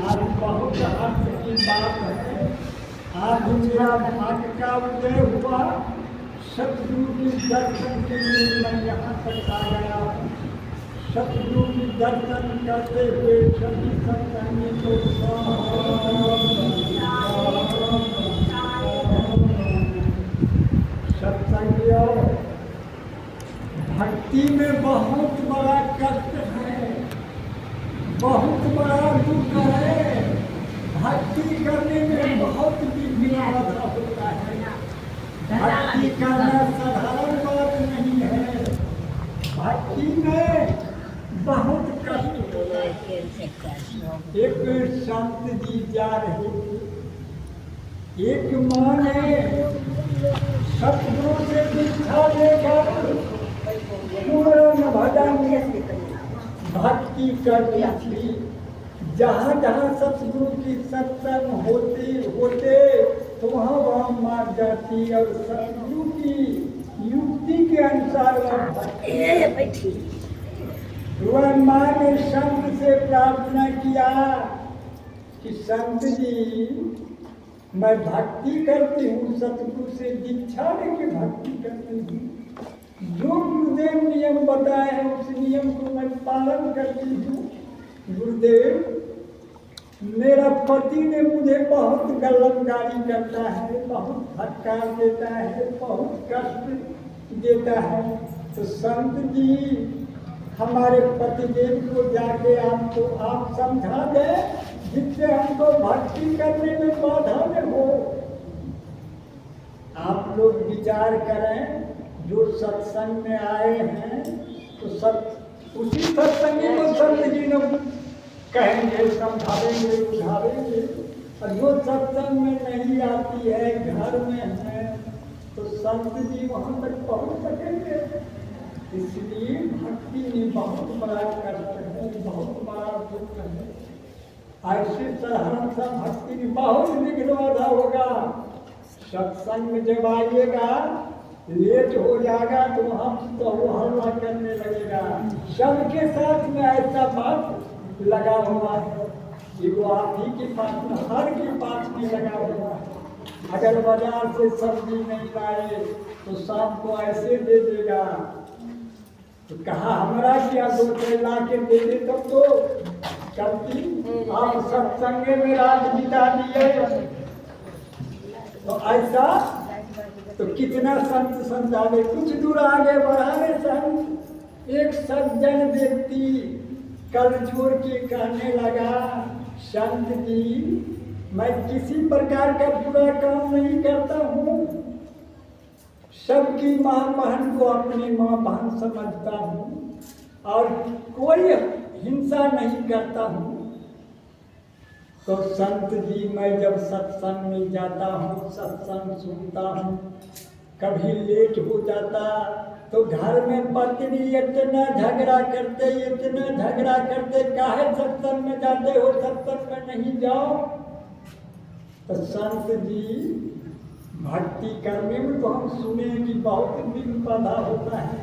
आज बहुत हर्ष की बात है। आज मेरा भाग्य का उदय हुआ। सतगुरु की दर्शन के लिए मैं यहाँ तक आ गया हूँ। सतगुरु की दर्शन करते हुए सभी सत्संगी को सत्संगियों, भक्ति में बहुत बड़ा कष्ट है, बहुत बड़ा दुख है। भक्ति करने में बहुत विघ्न बाधा होता है। भक्ति करना साधारण बात नहीं है। भक्ति में बहुत कष्ट होता है। एक संत जी जा रहे थे, एक माँ ने सतगुरु से दीक्षा लेकर पूर्ण भजन भक्ति करती थी। जहाँ जहाँ सतगुरु की सत्संग होते तो वहाँ मार जाती और सतगुरु की युक्ति के अनुसार वह माँ ने संत से प्रार्थना किया कि संत जी, मैं भक्ति करती हूँ, सतगुरु से दीक्षा लेके भक्ति करती हूँ। जो गुरुदेव नियम बताए हैं उस नियम को मैं पालन करती हूँ। गुरुदेव, मेरा पति ने मुझे बहुत गलनगारी करता है, बहुत धक्का देता है, बहुत कष्ट देता है। तो संत जी, हमारे पतिदेव को जाके आप समझा दें, जिससे हमको भक्ति करने में बाधा न हो। आप लोग विचार करें, जो सत्संग में आए हैं तो उसी सत्संगी को संत जी ने कहेंगे, समझावेंगे, बुझावेंगे। और जो सत्संग में नहीं आती है, घर में है, तो संत जी वहाँ तक पहुँच सकेंगे। इसलिए भक्ति में बहुत बड़ा कष्ट है, बहुत बड़ा दुख है। ऐसे साधारण सा भक्ति में बहुत विघ्न बाधा होगा। सत्संग में जब आइएगा, लेट हो जाएगा तो हम तो हल्ला करने लगेगा। सबके साथ में ऐसा बात लगा हुआ है। वो आप ही के पास में, हर के पास में लगा हुआ है। अगर बाजार से सब्जी नहीं लाए तो शाम को ऐसे दे देगा। तो कहा हमारा क्या, दो ट्रे ला के दे दे तब तो चलती। आप सत्संगे में रात बिता दिए तो ऐसा तो कितना संत समझावे। कुछ दूर आगे बढ़ावे संत, एक सज्जन व्यक्ति कर जोड़ के कहने लगा, संत जी, मैं किसी प्रकार का बुरा काम नहीं करता हूँ। सबकी माँ बहन को अपनी माँ बहन समझता हूँ और कोई हिंसा नहीं करता हूँ। तो संत जी, मैं जब सत्संग में जाता हूँ, सत्संग सुनता हूँ, कभी लेट हो जाता तो घर में पत्नी इतना झगड़ा करते, काहे सत्संग में जाते हो, सत्संग में नहीं जाओ। तो संत जी, भक्ति करने में तो हम सुने कि बहुत विघ्न बाधा होता है।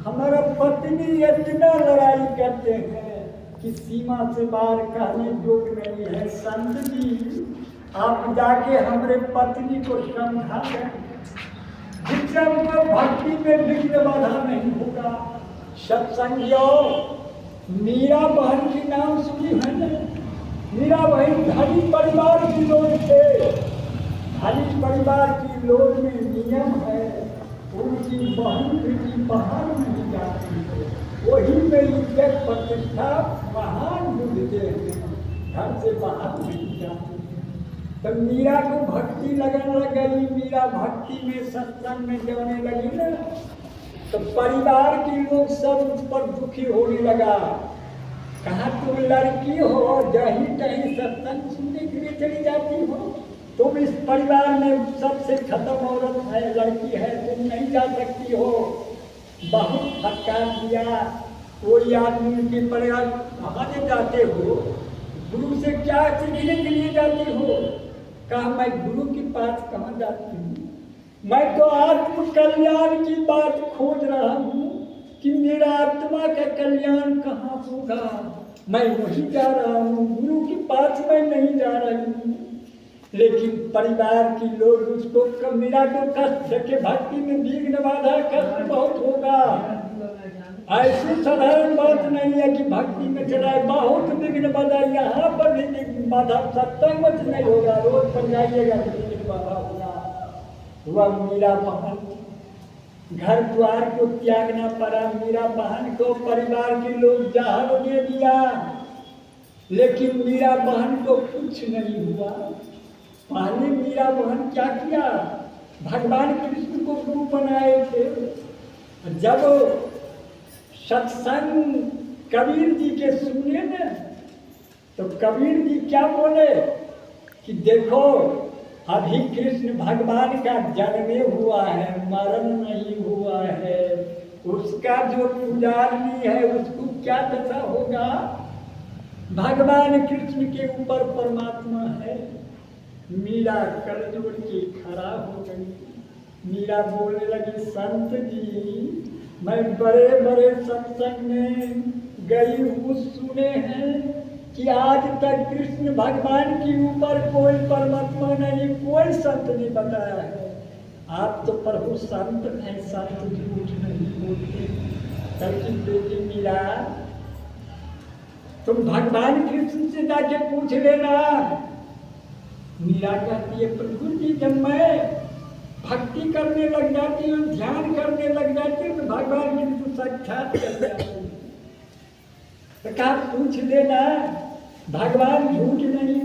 हमारा पत्नी इतना लड़ाई करते हैं कि सीमा से बाहर कहने योग्य नहीं है। संत जी, आप जाके हमारे पत्नी को समझा दें, जिससे हमको भक्ति में विघ्न बाधा नहीं होगा। सत्संगियों, मीरा बहन की नाम सुनी है ना? मीरा बहन धनी परिवार की लोग थे। धनी परिवार की लोग में नियम है, उनकी बहन बेटी बाहर नहीं जाती है। वही में इज्जत प्रतिष्ठा महान बुझते हैं, घर से बाहर नहीं जाती। तो मीरा को भक्ति लगने लग गई। मीरा भक्ति में, सत्संग में जाने लगी ना, तो परिवार के लोग सब उस पर दुखी होने लगा। कहा तुम लड़की हो, जहीं तहीं सत्संग सुनने के लिए चली जाती हो, तुम इस परिवार में सबसे खत्म औरत है, लड़की है, तुम नहीं जा सकती हो। बहुत धक्का दिया। कोई आदमी के परिवार, कहाँ से जाते हो, गुरु से क्या सीखने के लिए जाते हो? कहा मैं गुरु के पास कहाँ जाती हूँ, मैं तो आत्म कल्याण की बात खोज रहा हूँ कि मेरा आत्मा का कल्याण कहाँ होगा। मैं वहीं जा रहा हूँ, गुरु के पास साथ में नहीं जा रही हूँ, लेकिन परिवार की लोग उसको मीरा को कष्ट देखे, भक्ति में विघ्न बाधा कष्ट बहुत होगा। ऐसी साधारण बात नहीं है कि भक्ति में चलाए, बहुत विघ्न बाधा, यहाँ पर भी विघ्न बाधा, सत्संग में नहीं होगा, रोज पर जाइएगा तो विघ्न बाधा होगा। हुआ मीरा बहन, घर द्वार को त्यागना पड़ा मीरा बहन को, परिवार के लोग जहर दे दिया, लेकिन मीरा बहन को कुछ नहीं हुआ। पहले मीरा बहन क्या किया, भगवान कृष्ण को गुरु बनाए थे। जब सत्संग कबीर जी के सुने न, तो कबीर जी क्या बोले कि देखो अभी कृष्ण भगवान का जन्मे हुआ है, मरण नहीं हुआ है, उसका जो पुजारी है उसको क्या दशा होगा। भगवान कृष्ण के ऊपर परमात्मा है। मीरा करजोड़ के खड़ा हो गई। मीरा बोलने लगी, संत जी मैं बड़े बड़े सत्संग में गई हूँ, सुने हैं कि आज तक कृष्ण भगवान के ऊपर कोई परमात्मा नहीं, कोई संत नहीं बताया है। आप तो प्रभु संत हैं, संत झूठ नहीं बोलते। सबकी बेटी मीरा, तुम भगवान कृष्ण से जाके पूछ लेना। मीरा कहती है, प्रभु जी जब मैं भक्ति करने लग जाती हूँ, ध्यान करने लग जाती हूँ, तो भगवान कृष्ण साक्षात कर जाते हैं। तो कहा पूछ लेना, भगवान झूठ नहीं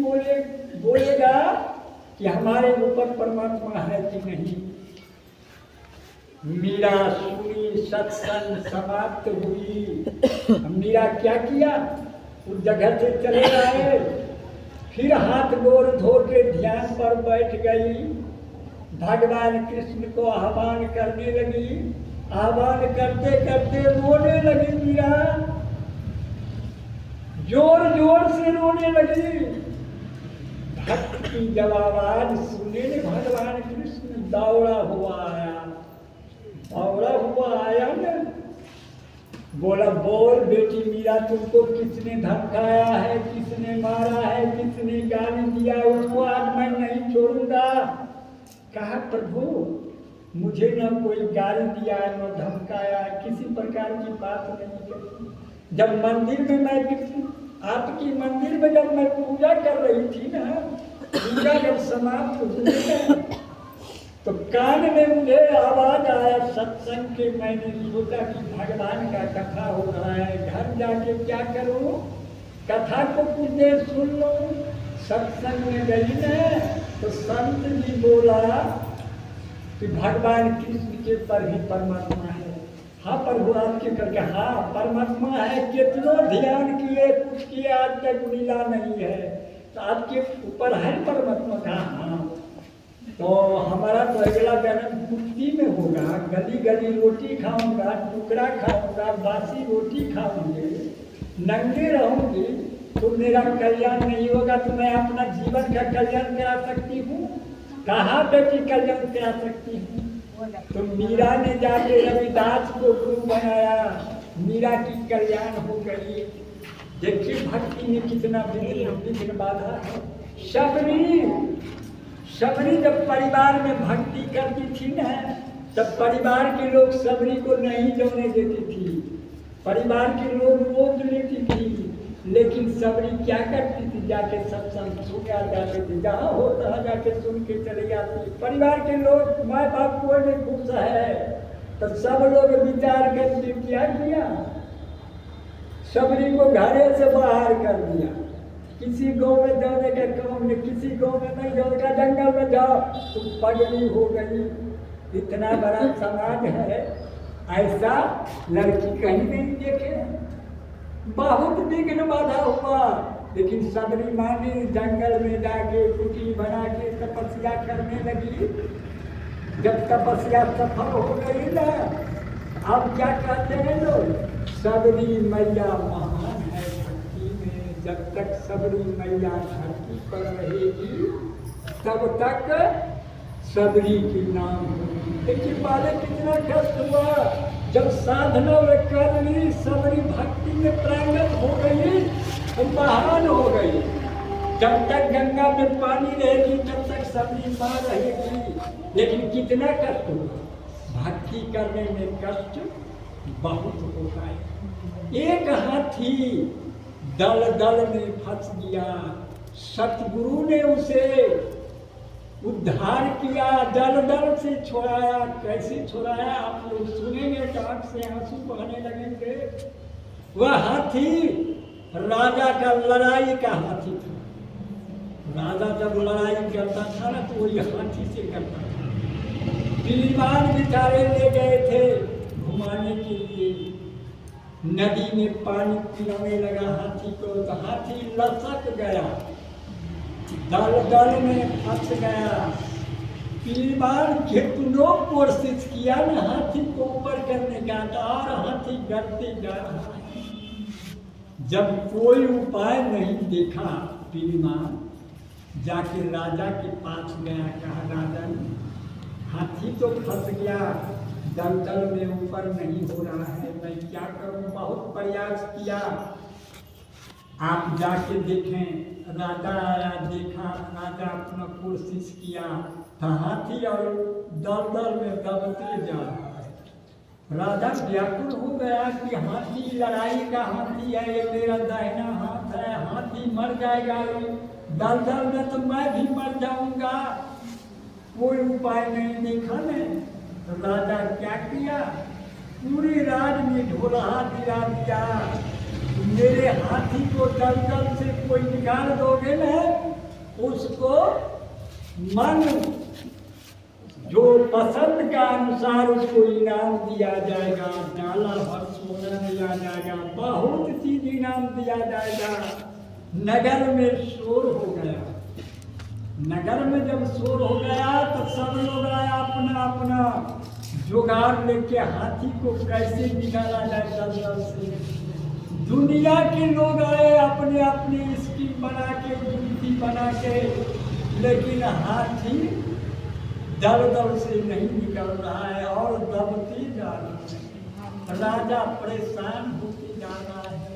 बोलेगा कि हमारे ऊपर परमात्मा है कि नहीं। मीरा सुनी, सत्संग समाप्त हुई। मीरा क्या किया, उस जगह से चले आए, फिर हाथ गोर धो के ध्यान पर बैठ गई, भगवान कृष्ण को आह्वान करने लगी। आह्वान करते करते रोने लगी मीरा, जोर जोर से रोने लगी। भक्त की जब आवाज सुने भगवान कृष्ण दौड़ा हुआ आया न, बोला, बोल बेटी मीरा, तुमको किसने धमकाया है, किसने मारा है, किसने गाली दिया, उसको आज मैं नहीं छोड़ूंगा। कहा प्रभु मुझे न कोई गाली दिया न धमकाया, किसी प्रकार की बात नहीं करी। जब मंदिर में मैं आपकी मंदिर में जब मैं पूजा कर रही थी ना, पूजा जब समाप्त हुई तो कान में मुझे आवाज आया सत्संग के। मैंने सोचा कि भगवान का कथा हो रहा है, घर जाके क्या करूं, कथा को कुछ देर सुन लो। सत्संग में गई न तो संत जी बोला कि भगवान कृष्ण के पर ही परमात्मा है। हाँ प्रभु आपके करके, हाँ परमात्मा है, कितनो ध्यान किए कुछ किए आज तक मिला नहीं है, तो आपके ऊपर है परमात्मा का। हाँ तो हमारा तो अगला जन्म कुत्ती में होगा, गली गली रोटी खाऊंगा, टुकड़ा खाऊंगा, बासी रोटी खाऊंगे, नंगे रहूंगी, तो मेरा कल्याण नहीं होगा। तो मैं अपना जीवन का कल्याण करा सकती हूँ, कहाँ बेटी कल्याण करा सकती हूँ। तो मीरा ने जाके रविदास को गुरु बनाया, मीरा की कल्याण हो गई। देखिए भक्ति में कितना विघ्न बाधा है। शबरी जब परिवार में भक्ति करती थी ना, तब परिवार के लोग शबरी को नहीं जाने देती थी, परिवार के लोग रोक लेती थी, लेकिन शबरी क्या करती थी, जाके सत्संग सुन आ जाते थे, जहाँ होता है जाके सुन के चले जाती। परिवार के लोग, माँ बाप कोई नहीं खुश है, तो सब लोग विचार करके क्या किया, शबरी को घरे से बाहर कर दिया। किसी गांव में जाने का काम नहीं, किसी गांव में नहीं जाने का, जंगल में जाओ तुम पगली हो गई। इतना बड़ा समाज है, ऐसा लड़की कहीं नहीं देखे। बहुत विघ्न बाधा हुआ, लेकिन शबरी मानी, जंगल में जाके कुटी बना के तपस्या करने लगी। जब तपस्या सफल हो गई ना, अब क्या कहते हैं लोग, शबरी मैया महान है भक्ति में। जब तक शबरी मैया धरती पर रहेगी तब तक शबरी की नाम होगी। देखिए पहले कितना कष्ट हुआ, जब साधना में कर ली, शबरी भक्ति में प्रांगत हो गई, तो महान हो गई। जब तक गंगा में पानी रहेगी तब तक सबरी माँ रहेगी, लेकिन कितना कष्ट होगा, भक्ति करने में कष्ट बहुत होता है। एक हाथी दल दल में फंस गया, सतगुरु ने उसे उद्धार किया, दल दल से छुड़ाया। कैसे छुड़ाया आप लोग सुनेंगे तो आंख से आंसू बहने लगेंगे। वह हाथी राजा का लड़ाई का हाथी था। राजा जब लड़ाई करता था ना तो वही हाथी से करता था। पीलीवान बिचारे ले गए थे घुमाने के लिए, नदी में पानी पिलाने लगा हाथी को, तो हाथी लसक गया, दल दल में फंस गया। पीलीवान कितनों कोशिश किया ना हाथी को ऊपर करने का, और हाथी डरते जा रहा है। जब कोई उपाय नहीं देखा, पीलीवान जाके राजा के पास गया, कहा राजन हाथी तो फंस गया, दलदल में ऊपर नहीं हो रहा है, मैं क्या करूं, बहुत प्रयास किया, आप जाके देखें। राजा आया, देखा, राजा अपना कोशिश किया, तो हाथी और दलदल में दबते जा रहा है। राजा व्याकुल हो गया कि हाथी लड़ाई का हाथी है, ये मेरा दाहिना हाथ है, हाथी मर जाएगा दलदल में तो मैं भी मर जाऊंगा, कोई उपाय नहीं देखा ने। तो राजा क्या किया, पूरे राज में ढोलहा गिरा दिया, मेरे हाथी को दलदल से कोई निकाल दोगे ना, उसको मन जो पसंद का अनुसार उसको इनाम दिया जाएगा, डाला भर सोना दिया जाएगा, बहुत चीज इनाम दिया जाएगा। नगर में शोर हो गया। नगर में जब शोर हो गया तो सब लोग आया अपना अपना जुगाड़ लेके हाथी को कैसे निकाला जाए दलदल से। दुनिया के लोग आए अपने अपने स्कीम बना के, युक्ति बना के, लेकिन हाथी दलदल से नहीं निकल रहा है और दबते जा रहा है। राजा परेशान होते जा रहा है।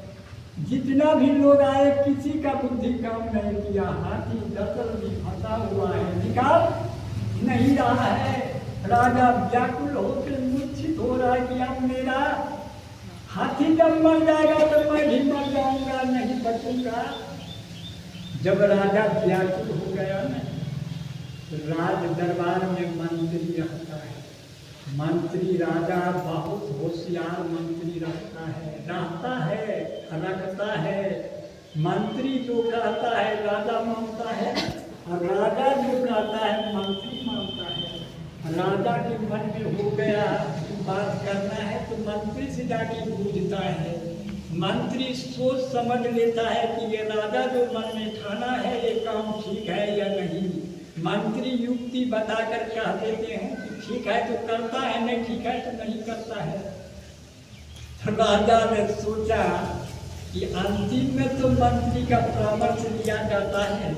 जितना भी लोग आए किसी का बुद्धि काम नहीं किया, हाथी दलदल में फंसा हुआ है, निकाल नहीं रहा है। राजा व्याकुल होकर मूर्छित हो रहा है कि अब मेरा हाथी जब मर जाएगा तो मैं भी मर जाऊंगा, नहीं बचूंगा। जब राजा व्याकुल हो गया ना, राज दरबार में मंत्री रहता है। मंत्री राजा बहुत होशियार मंत्री रखता है। मंत्री जो कहता है राजा मानता है, और राजा जो कहता है मंत्री मानता है। राजा के मन में हो गया बात करना है तो मंत्री से जाके पूछता है। मंत्री सोच समझ लेता है कि ये राजा जो मन में ठाना है ये काम ठीक है या नहीं। मंत्री युक्ति बताकर कह देते हैं कि ठीक है तो करता है, नहीं ठीक है तो नहीं करता है। तो राजा ने सोचा कि अंतिम में तो मंत्री का परामर्श लिया जाता है।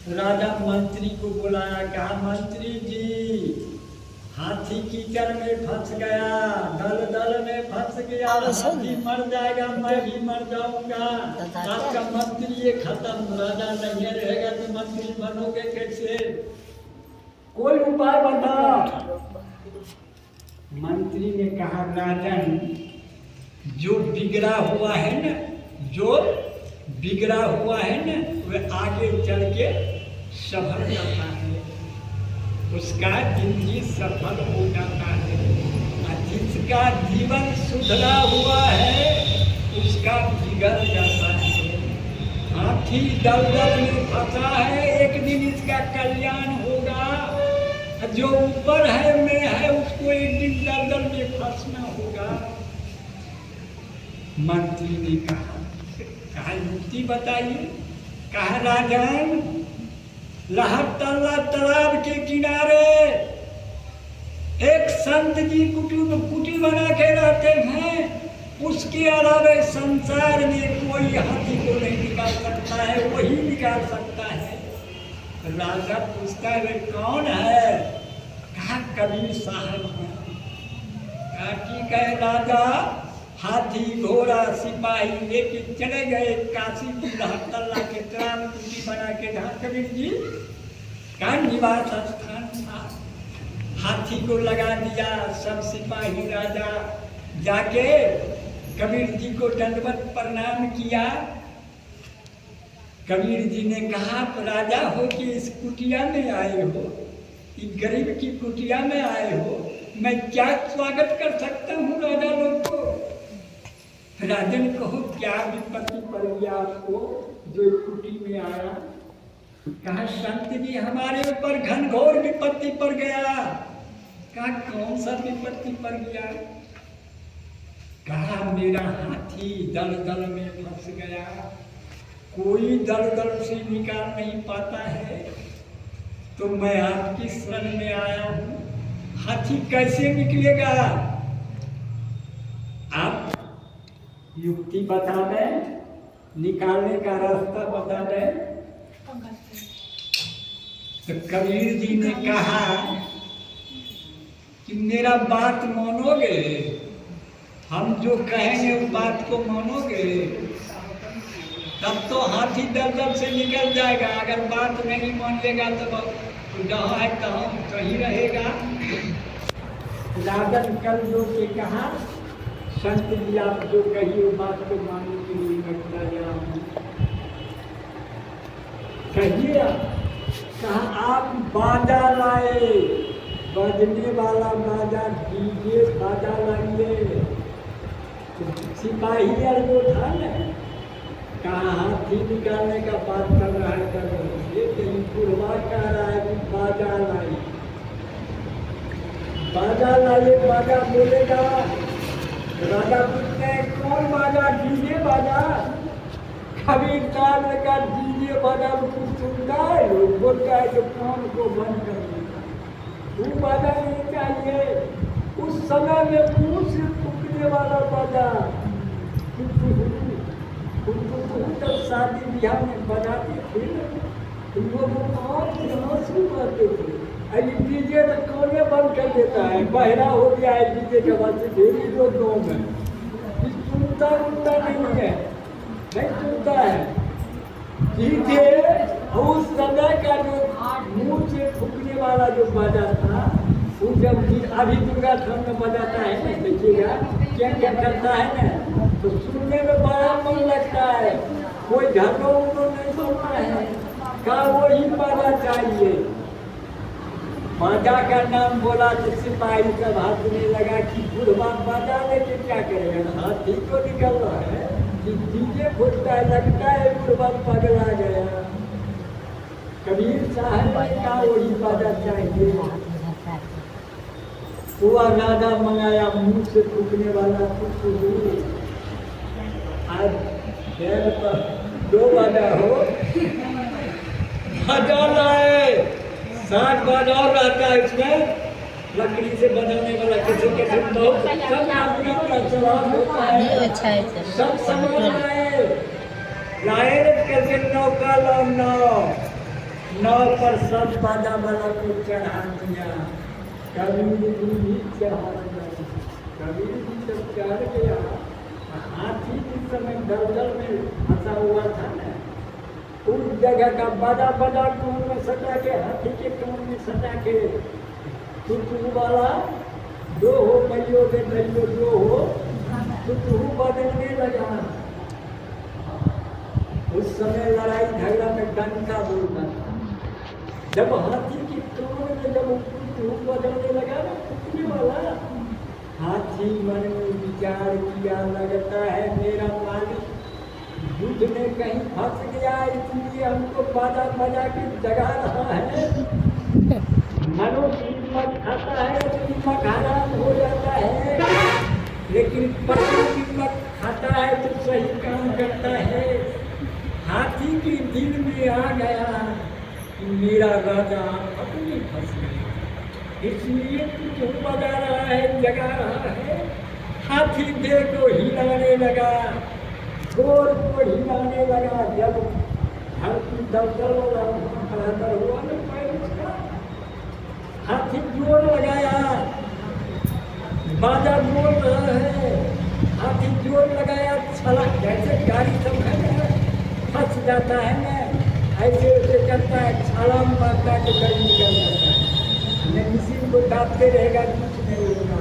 राजा मंत्री को बुलाया, कहा मंत्री जी हाथी कीचड़ में फंस गया, दलदल में फंस गया, हाथी मर जाएगा, मैं भी मर जाऊंगा, आपका मंत्री ये खत्म, राजा नहीं रहेगा तो मंत्री बनोगे कैसे, कोई उपाय बता। मंत्री ने कहा राजन जो बिगड़ा हुआ है ना, वह आगे चल के सफल जाता है, उसका जिंदगी सफल हो जाता है। जिसका जीवन सुधरा हुआ है उसका बिगड़ जाता है। हाथी दलदल में फंसा है, एक दिन इसका कल्याण होगा। जो ऊपर है में है उसको एक दिन दलदल में फंसना होगा। मंत्री ने कहा युक्ति बताइए। कहा राजन लहरतल्ला तालाब के किनारे एक संत जी कुटी बना के रहते हैं, उसके अलावा संसार में कोई हाथी को नहीं निकाल सकता है, वही निकाल सकता है। राजा पूछता है कौन है? कहा कबीर साहब है। कहा ठीक है राजा, हाथी घोड़ा सिपाही लेके चले गए काशी की लहरतल्ला के तालाब कुटी बना के जहाँ कबीर जी का निवास स्थान था, हाथी को लगा दिया। सब सिपाही राजा जाके कबीर जी को दंडवत प्रणाम किया। कबीर जी ने कहा, राजा हो कि इस कुटिया में आए हो, इस गरीब की कुटिया में आए हो, मैं क्या स्वागत कर सकता हूँ राजा लोग को। राजन कहो क्या विपत्ति पड़ गया आपको जो कुटी में आया। कहा संत जी हमारे ऊपर घनघोर विपत्ति पड़ गया। कहा कौन सा विपत्ति पड़ गया। कहा मेरा हाथी दलदल में फंस गया, कोई दलदल से निकाल नहीं पाता है, तो मैं आपकी शरण में आया हूँ। हाथी कैसे निकलेगा, आप युक्ति बता दें, निकालने का रास्ता बता दें। तो कबीर जी ने कहा कि मेरा बात मानोगे, हम जो कहेंगे उस बात को मानोगे, तब तो हाथी दलदल से निकल जाएगा। अगर बात नहीं मानिएगा तो जहाँ है तहाँ कहीं रहेगा। राजन कल जो के कहा, संत जी आप जो कही वो बात को मानने के लिए मैं तैयार हूँ। कहिए, कहा आप बाजा लाए, बजने वाला बाजा, डीजे बाजा लाइए। सिपाही और जो था न, कहा हाथी निकालने का बात कर रहा है, कर ये कहीं बुढ़वा कह रहा है कि बाजा लाई, बाजा लाइए। बाजा बोलेगा, राजा पूछते हैं कौन बाजा, डीजे बाजा। कभी कान का डीजे बाजा कुछ सुनता है, लोग बोलता है तो कान को बंद कर देता, वो बाजा नहीं चाहिए। उस समय में मुंह से फूकने वाला बाजा, जब शादी ब्याह में बजाते थे तो लोग आंसू मारते थे। अभी डीजे तो कोने बंद कर देता है, बहरा हो गया है डीजे के बाद से ढेरी लोग गाँव में सुनता उनता नहीं है, नहीं सुनता है डीजे। उस समय का जो मुंह से फूकने वाला जो बाजा था, वो जब अभी दुर्गा थान में बजाता है ना, देखिएगा क्या क्या करता है ना, तो सुनने में बड़ा मन लगता है। कोई ढंगो उनको नहीं सुनता है, का वही बाजा चाहिए। बाजा का नाम बोला तो सिपाही सब हाथने लगा कि बुढ़वा बाजा लेके क्या करेगा, हाथी को निकल रहा है कि डीजे फूटता है, लगता है बुढ़वा पगला गया। कबीर साहब ने कहा वही बाजा चाहिए। हुआ राजा मंगाया मुंह से फूकने वाला कुछ। आज डेढ़ पर 2 बाजा हो, बाजा लाए, 60 बाजा और रहता है इसमें, लकड़ी से बनाने वाला किसी के बहुत सब अपना चलान होता है, सब सामान लाए करके नौका लाओ, नाव पर सब बाजा वाला को चढ़ा दिया। कबीर जी भी चढ़ा गया, कबीर जी जब चढ़ गया, हाथी जिस समय दलदल में फंसा हुआ था न, उस जगह का बाजा बाजा कान में सटा के, हाथी के कान में सटा के, सुतू वाला 2 हो पहियो के दरियो 2 हो, सुतू बदलने लगा। उस समय लड़ाई झगड़ा में डंका बोलता था। जब हाथी की कान में जब बदलने लगा ना फूकने वाला, हाथी मन में विचार किया, लगता है मेरा मालिक युद्ध में कहीं फंस गया, इसलिए हमको बाजा बजा के जगा रहा है। मनो कीमत खाता है तो कीमत हराम हो जाता है, लेकिन पशु कीमत खाता है तो सही काम करता है। हाथी के दिल में आ गया कि मेरा राजा अपनी फंस गया, इसलिए तुझे बजा रहा है, जगा रहा है। हाथी देह को हिलाने लगा, गोर को हिलाने लगा। जब धरती दलदल हुआ न पैर उसका, हाथी जोर लगाया, बाजा बोल रहा है, हाथी जोर लगाया, छला जैसे गाड़ी सब फंस जाता है ना, ऐसे ऐसे करता है, छालांग मारता है तो कहीं निकल जाता है। नहीं किसी को डांटते रहेगा कुछ नहीं होगा।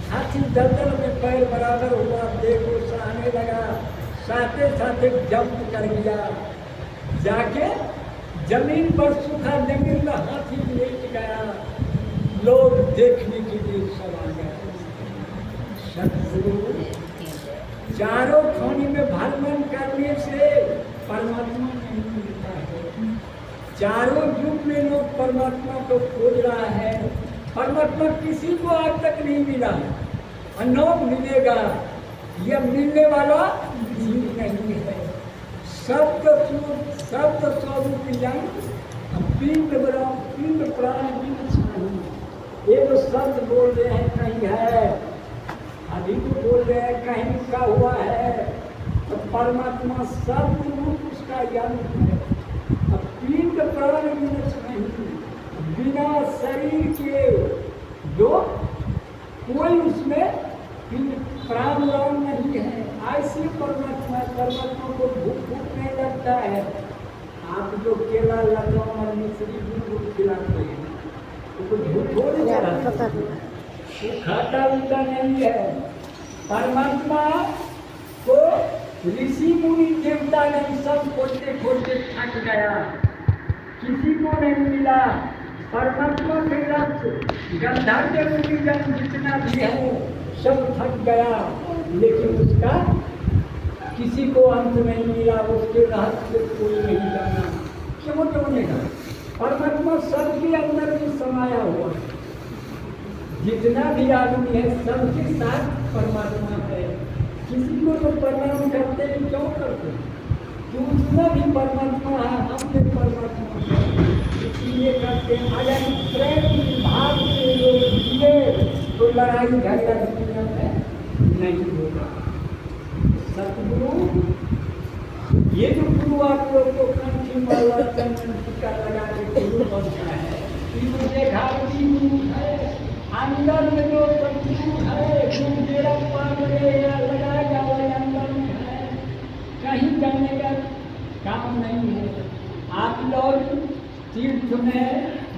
हाथी दलदल में पैर बराबर हुआ, देखो सहने लगा, साथे साथे जंप कर गया, जाके जमीन पर सूखा जमीन में हाथी लेट गया। लोग देखने के लिए सब आ गए। सतगुरु चारों खाने में भ्रमण करने से परमात्मा नहीं मिलता है। चारों युग में लोग परमात्मा को खोज रहा है, परमात्मा किसी को आज तक नहीं मिला और न मिलेगा। यह मिलने वाला जीव नहीं है। शब्द स्वरूप पिंड प्राण नहीं। ये तो शब्द बोल रहे हैं कहीं है, अभी तो बोल रहे हैं कहीं का हुआ है, तो परमात्मा शब्द रूप उसका यंत्र है। अब पिंड प्राण नहीं, बिना शरीर के जो कोई उसमें प्राण नहीं है। ऐसी परमात्मा को भूख नहीं लगता है। आप जो केला लखनऊ और मिश्री दूध खिलाते हैं तो झूठ हो नहीं रहा, खाता उनका नहीं है। परमात्मा को ऋषि मुनि देवता ने सब खोजते खोजते थक गया, किसी को नहीं मिला। परमात्मा के रक्त गंधर्व मुनिजन जितना भी है सब थक गया, लेकिन उसका किसी को अंत नहीं मिला। उसके रहस्य कोई नहीं जाना। क्यों जानेगा? परमात्मा सबके अंदर भी समाया हुआ है। जितना भी आदमी है सबके साथ परमात्मा है। किसी को तो प्रणाम करते हैं, क्यों करते हैं? दूसरा भी परमात्मा है, हम भी परमात्मा है, इसलिए करते हैं। अगर प्रेम भाव से लोग जिए तो लड़ाई झगड़ा दुनिया में नहीं होगा। सतगुरु ये जो गुरु आप लोग को कंठी माला चंदन टीका लगा के गुरु बनता है, ये घाटी गुरु है। अंदर में जो सतगुरु है, गुरु तेरा पागले लगाया जाए अंदर में है, कहीं जाने का काम नहीं है। आप लोग तीर्थ में,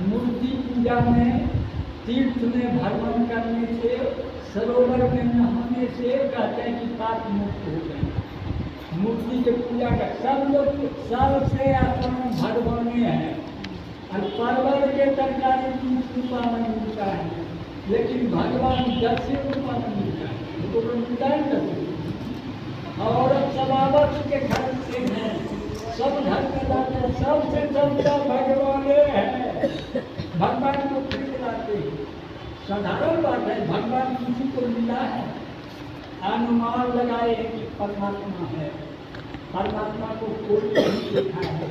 मूर्ति पूजा में, तीर्थ में भ्रमण करने से, सरोवर में नहाने से कहते हैं कि पाप मुक्त हो गए। मूर्ति के पूजा का सब लोग सबसे आसान भगवाने हैं। और परवल के तरकारी 30 रुपया में मिलता है, लेकिन भगवान 10 रुपया में मिलता है। तो मिलता है कैसे? और सवावत के घर से हैं, सब घर में लाते हैं, सबसे सबका भगवाने हैं। भगवान को खरीद लाते हैं। साधारण बात है, भगवान किसी को मिला है? अनुमान लगाए हैं कि परमात्मा है। परमात्मा को कोई नहीं देखा है।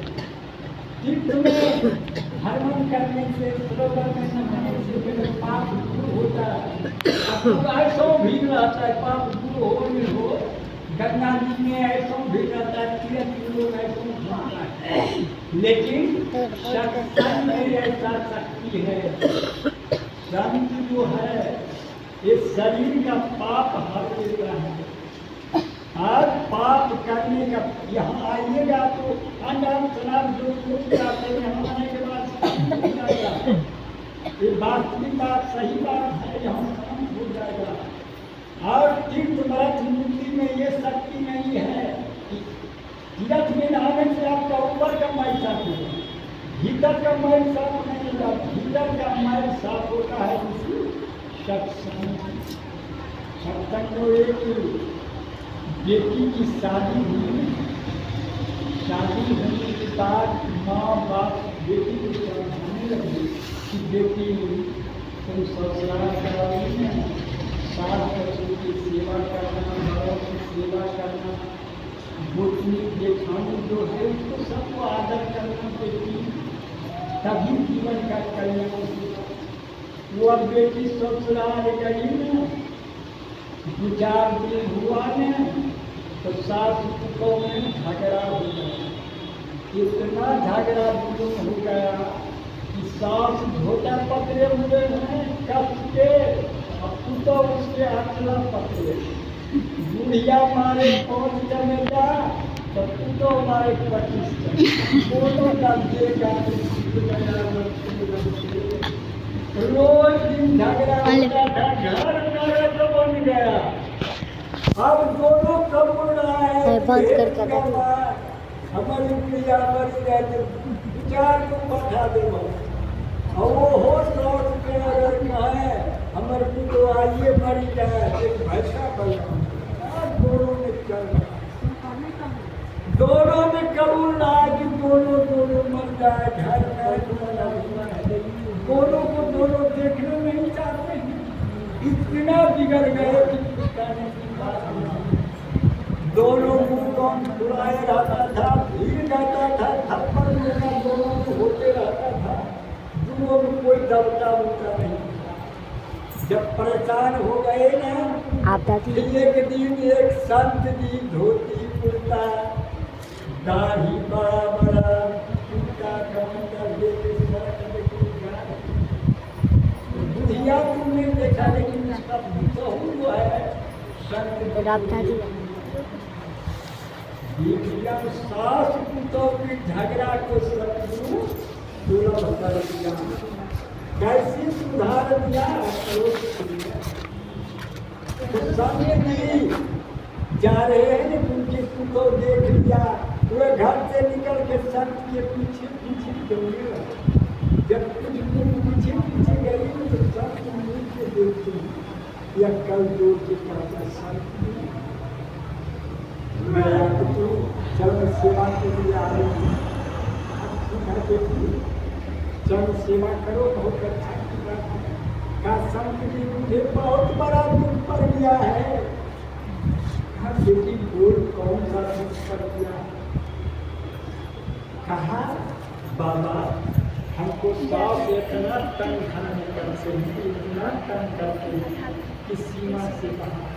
तीर्थ में भ्रमण करने से, सरोवर में नहाने से मेरे पाप दूर होता है। ऐसा भीड़ रहता है, पाप दूर हो नहीं हो। गंगा जी में ऐसा भीड़ रहता है, तीर्थ लोग ऐसा होता है, लेकिन सत्संग में ऐसा शक्ति है। संत जो है ये शरीर का पाप हर देता है। हर पाप करने का, यहाँ आइएगा तो अनाम शराब जो कुछ जाते हैं, यहाँ आने के बाद हो जाएगा। ये वास्तविक बात, सही बात है, यहाँ काम हो जाएगा। और तीर्थ मर्थ मुक्ति में ये शक्ति नहीं है। तीर्थ में नहाने से आपका ऊपर का मैल साफ होगा, भीतर का मैल साफ नहीं होगा। भीतर का मैल साफ होता है इसी सत्संग। सत्संग को एक बेटी की शादी हुई, शादी होने के बाद माँ बाप बेटी को समझाने लगे कि बेटी तुम ससुराल कराओगी ना, सास ससुर की सेवा करना, बड़ों की सेवा करना, गोतनी जेठानी जो है उसको सबको आदर करना बेटी, तभी जीवन का कल्याण होगा। वो अब बेटी ससुराल गई ना, 2-4 दिन हुआ न तो सास को में झगड़ा हो गया। इतना झगड़ा जुलूम हो गया कि सास झोटा पकड़े हुए हैं कस के, अब तू तो उसके अचला पकड़े। बुढ़िया मारे 5 जनेगा तो तू तो हमारे 25 जन, दोनों देगा रोज दिन झगड़ा होता था, घर नरक बन गया। अब दोनों कब बोल रहा है हमारी प्रिया मरी जाए विचार को बढ़ा देगा और वो हो सोच के अगर कहे हमारे को तो आइए मरी जाए एक भैसा बना दोनों ने चल दोनों ने कबूल रहा कि दोनों मर जाए घर में दोनों को दोनों देखना नहीं चाहते इतना बिगड़ गए कि बताने की बात नहीं। दोनों मुंह कौन फुलाए रहता था, भीड़ जाता था, थप्पड़ लेना दोनों को होते रहता था, दोनों में कोई दबता उठता नहीं। जब परेशान हो गए ना आप दादी एक दिन एक संत जी धोती कुर्ता दाढ़ी बड़ा बड़ा कुर्ता कमंडल लेके सड़क लेके जा बुढ़िया तुमने देखा लेकिन उसका बहू जो है संत आप दादी देखिया सास पुतों की झगड़ा को शत्रु दुर्लभ कर दिया कैसी सुधार दिया सामने नहीं जा रहे हैं उनके पुतों देख लिया वे घर से निकल के संत के पीछे पीछे दौड़े जब कुछ पीछे पीछे गई तो संत मुझ के देखते या कल दौड़ के कहता संत मैं आपको जन्म सेवा के लिए आ रही हूँ जन्म सेवा करो बहुत अच्छा की बात है का संत जी मुझे बहुत बड़ा दुख पड़ गया है बेटी बोल कौन सा दुख पड़ गया कहा बाबा हमको साफ इतना तंग खाने करते हैं इतना तंग करते हैं कि सीमा से बाहर